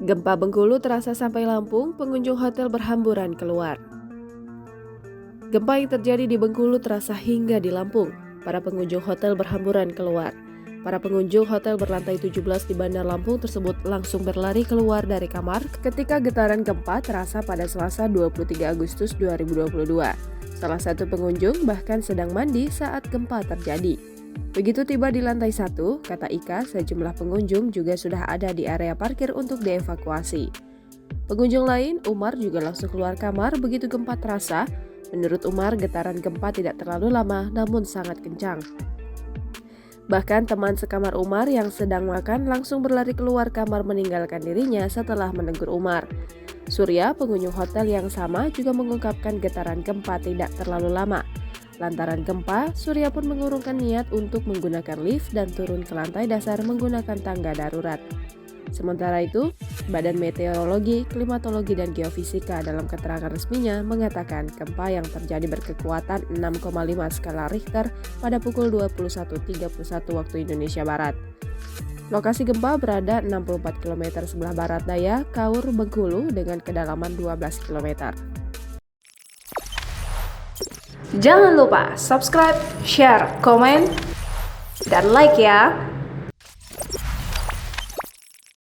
Gempa Bengkulu terasa sampai Lampung, pengunjung hotel berhamburan keluar. Gempa yang terjadi di Bengkulu terasa hingga di Lampung. Para pengunjung hotel berhamburan keluar. Para pengunjung hotel berlantai 17 di Bandar Lampung tersebut langsung berlari keluar dari kamar ketika getaran gempa terasa pada Selasa 23 Agustus 2022. Salah satu pengunjung bahkan sedang mandi saat gempa terjadi. Begitu tiba di lantai 1, kata Ika, sejumlah pengunjung juga sudah ada di area parkir untuk dievakuasi. Pengunjung lain, Umar, juga langsung keluar kamar begitu gempa terasa. Menurut Umar, getaran gempa tidak terlalu lama namun sangat kencang. Bahkan teman sekamar Umar yang sedang makan langsung berlari keluar kamar meninggalkan dirinya setelah menegur Umar. Surya, pengunjung hotel yang sama, juga mengungkapkan getaran gempa tidak terlalu lama. Lantaran gempa, Surya pun mengurungkan niat untuk menggunakan lift dan turun ke lantai dasar menggunakan tangga darurat. Sementara itu, Badan Meteorologi, Klimatologi, dan Geofisika dalam keterangan resminya mengatakan gempa yang terjadi berkekuatan 6,5 skala Richter pada pukul 21.31 waktu Indonesia Barat. Lokasi gempa berada 64 km sebelah barat daya Kaur, Bengkulu dengan kedalaman 12 km. Jangan lupa subscribe, share, komen, dan like ya!